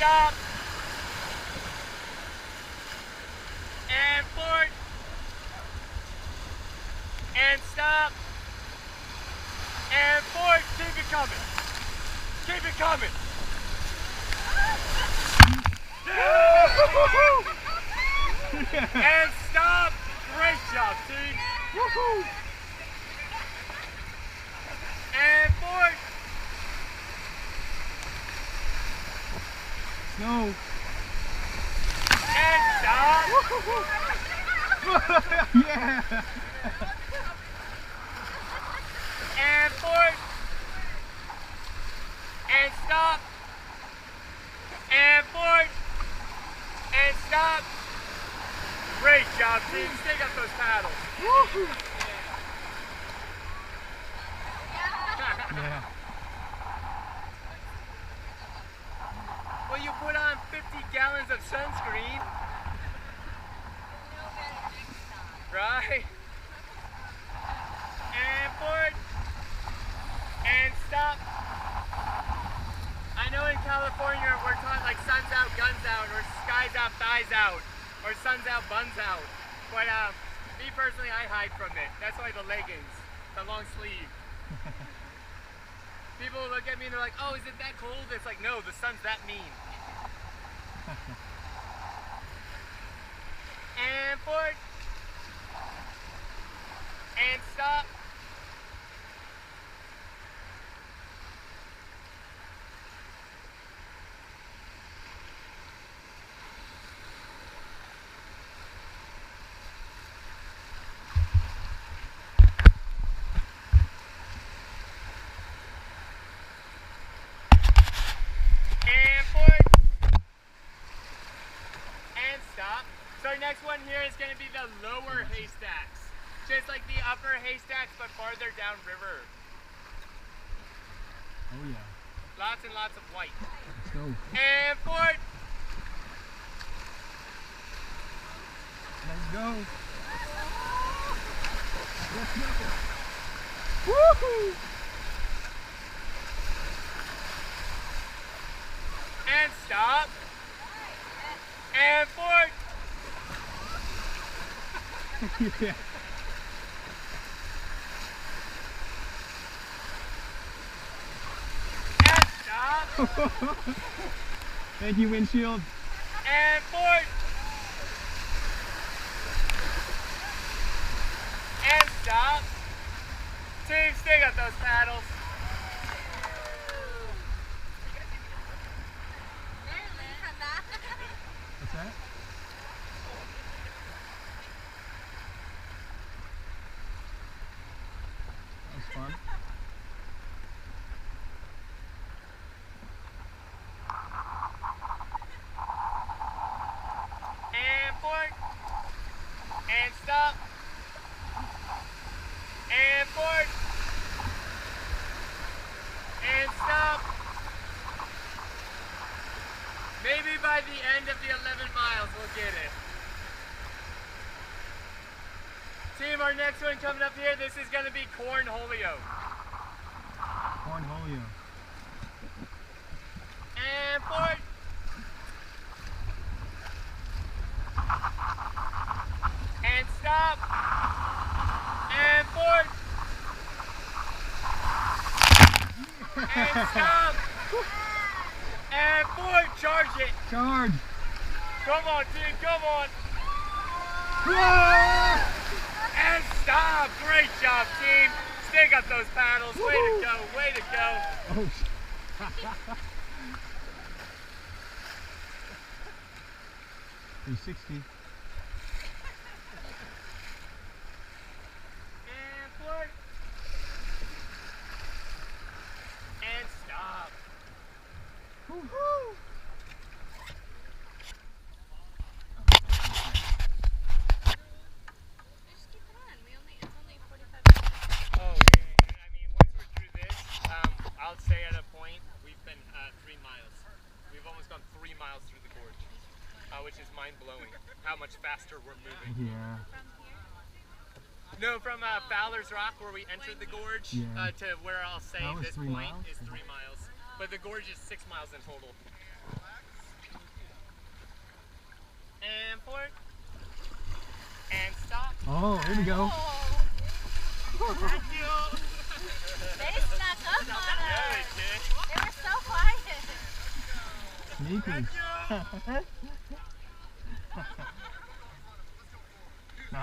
stop. And forward. And stop. And forward. Keep it coming. Keep it coming. And stop. Great job, team. Woohoo! And forward. Snow. And stop. Yeah. And forward. And stop. And forward. And stop. Great job, team. Stick up those paddles. Woohoo! Yeah. Well, you put on 50 gallons of sunscreen. Right? And forward. And stop. I know in California we're taught like sun's out, guns out, or sky's out, thighs out, or sun's out, buns out. But me personally, I hide from it. That's why the leggings, the long sleeve. People look at me and they're like, oh, is it that cold? It's like, no, the sun's that mean. And forward. And stop. And forward. And stop. So our next one here is going to be the lower haystacks. Just like the upper haystacks, but farther down river. Oh yeah. Lots and lots of white. Let's go. And forward. Let's go. Let's go. Woohoo! And stop. And forward. Yeah. And stop. Thank you, windshield. And forward. And stop. Team, stick up those paddles. What's that? That was fun. And forward. And stop. And forward. And stop. Maybe by the end of the 11 miles we'll get it. Team, our next one coming up here, this is going to be Cornholio. Cornholio. And forward. And stop. And forward. And stop. And forward. Charge it. Charge! Come on, team. Come on. Whoa! And stop. Great job, team. Stick up those paddles. Way to go. Way to go. Oh, 360. And forward. And stop. Woohoo! Oh, yeah. I mean, once we're through this, I'll say at a point, we've been 3 miles. We've almost gone 3 miles through the gorge, which is mind-blowing, how much faster we're moving. Yeah. No, from Fowler's Rock, where we entered the gorge, to where I'll say That was this 3 point miles? is 3 miles. But the gorge is 6 miles in total. And forward. And stop. Oh, here we go. Thank you. They snuck up on Yeah, us. they did. They were so quiet. Sneaky. No.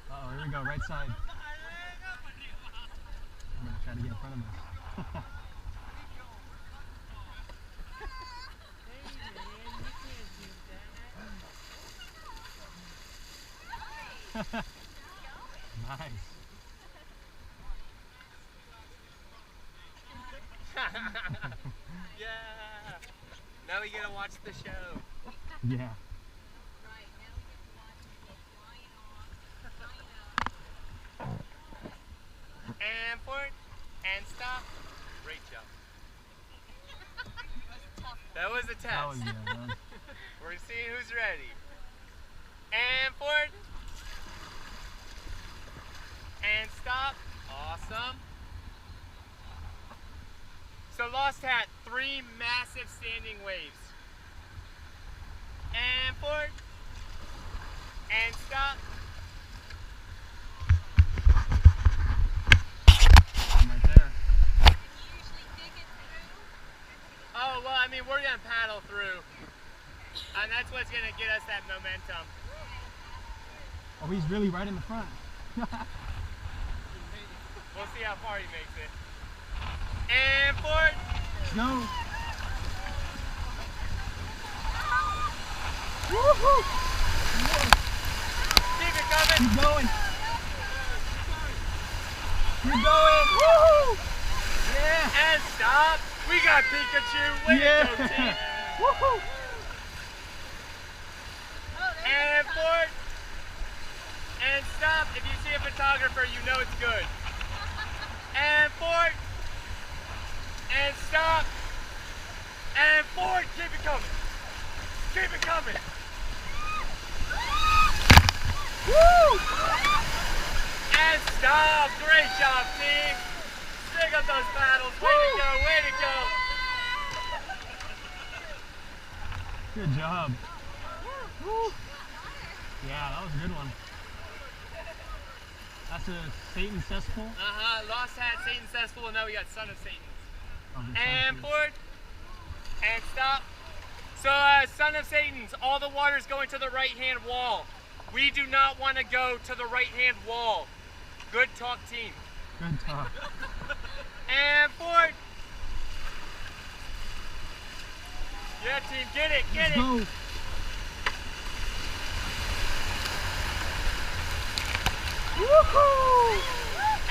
Uh-oh, here we go, right side. I'm gonna try to get in front of us. Nice. Yeah. Now we get to watch the show. Yeah. And forward. And stop. Great job. That was a test. That was, yeah, that was, We're seeing who's ready. And forward. And stop. Awesome. So Lost Hat, 3 massive standing waves. And forward. And stop. I'm right there. Oh, well, I mean, we're going to paddle through. And that's what's going to get us that momentum. Oh, he's really right in the front. We'll see how far he makes it. And forward. No. Woohoo! Keep it coming. Keep going. Keep going. Woohoo! Yeah. And stop. We got Pikachu. Way to go, team. Woohoo! And forward. And stop. If you see a photographer, you know it's good. And forward. And stop. And forward. Keep it coming. Keep it coming. Woo! And stop. Great job, team. Stick up those paddles. Way to go. Way to go. Good job. Woo. Yeah, that was a good one. That's a Satan cesspool. Lost Hat, Satan Cesspool, and now we got Son of Satan. Oh, the And sun. forward. And stop. So, Son of Satan's, all the water's going to the right-hand wall. We do not want to go to the right-hand wall. Good talk, team. Good talk. And forward. Yeah, team, get it, get Let's it. go. Woohoo!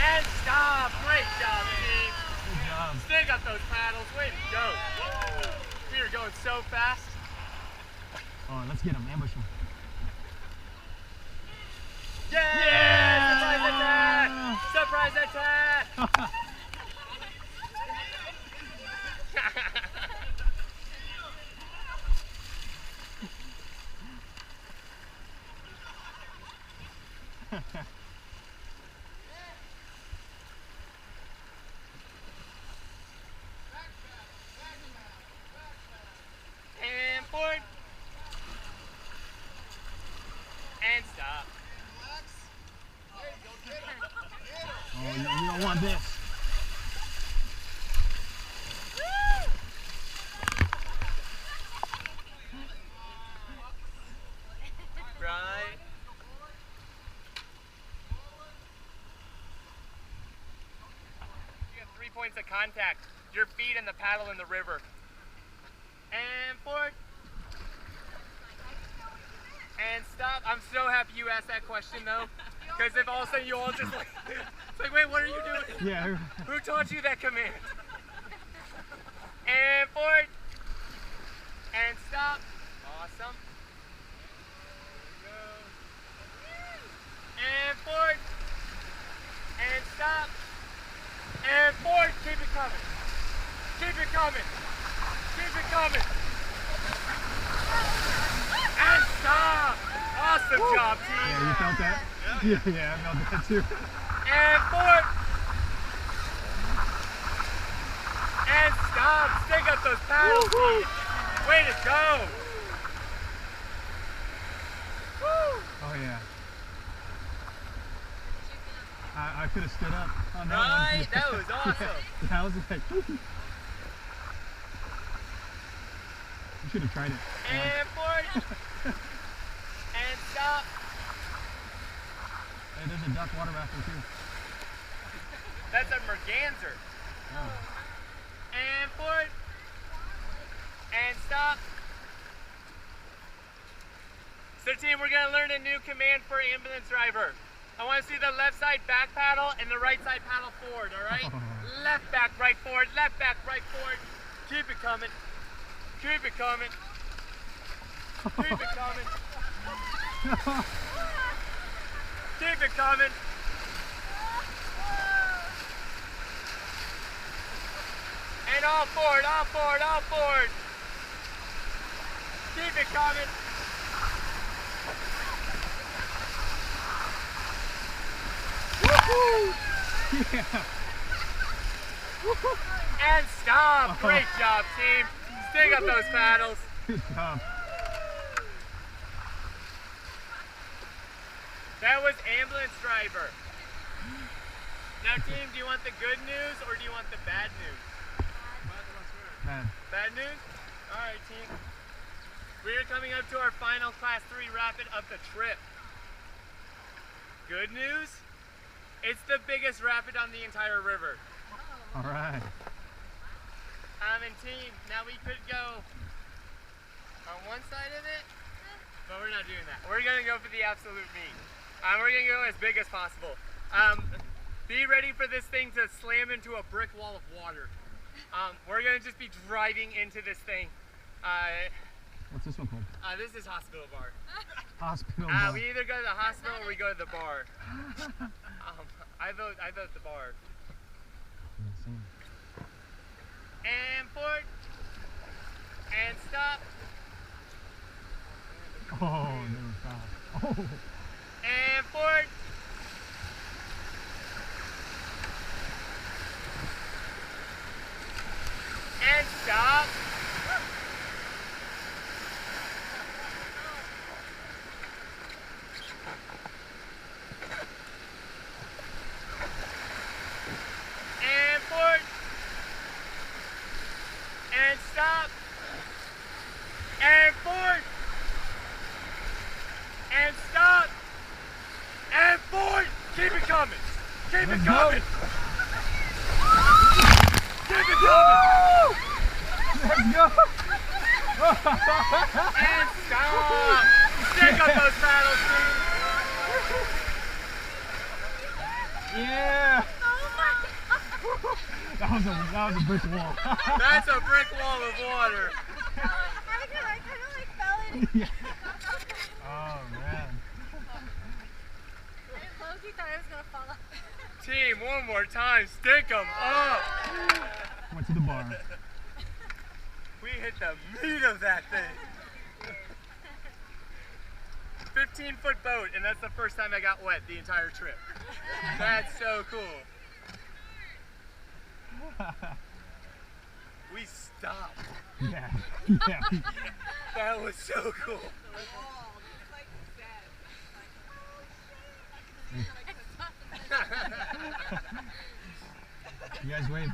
And stop. Great job, team. Good job. Stick up those paddles. Way to go. We are going so fast. Oh, let's get him. Ambush him. Yeah! Surprise attack! Surprise attack! And forward. And stop. Oh, you don't want this. Right. You have 3 points of contact. Your feet and the paddle in the river. And forward. And stop. I'm so happy you asked that question though. Because if all of a sudden you all just like, it's like, wait, what are you doing? Yeah. Who taught you that command? And forward. And stop. Awesome. And forward. And stop. And forward. Keep it coming. Keep it coming. Keep it coming. And stop. Awesome job, team. Yeah, you felt that? Yeah, I felt that too. And forward. And stop. Stick up those paddles, team. Way to go. yeah. I could have stood up on that Right? one. That was awesome. Yeah, I was like, you should have tried it. And forward. And stop. Hey, there's a duck water rafting too. That's a merganser. Oh. And forward. And stop. So team, we're gonna learn a new command for ambulance driver. I want to see the left side back paddle and the right side paddle forward, all right? Left back, right forward, left back, right forward. Keep it coming. Keep it coming. Keep it coming. Keep it coming. And all forward, all forward, all forward. Keep it coming. Yeah. And stop. Great job, team. Stick up those paddles. Good job. That was ambulance driver. Now, team, do you want the good news or do you want the bad news? Bad. Bad news? All right, team. We are coming up to our final Class 3 rapid of the trip. Good news? It's the biggest rapid on the entire river. All right. And team, now we could go on one side of it, but we're not doing that. We're gonna go for the absolute mean. We're gonna go as big as possible. Be ready for this thing to slam into a brick wall of water. We're gonna just be driving into this thing. What's this one called? This is hospital bar. Hospital bar. We either go to the hospital or we go to the bar. I vote the bar. And forward. And stop. Oh, never fast. Oh. And forward. And stop. And forward. And stop. And forward. And stop. And forward. Keep it coming. Keep it Let's coming. go. Keep it coming. Let's go. And stop. Stick up those paddles, dude. Yeah. Oh my god. That was a brick wall. That's a brick wall of water. I kind of like fell in. Yeah. Oh man. Loki thought I was gonna fall off. Team, one more time. Stick them up. Went to the bar. We hit the meat of that thing. 15-foot boat, and that's the first time I got wet the entire trip. That's so cool. We stopped. Yeah. Yeah. That was so cool. You guys wave.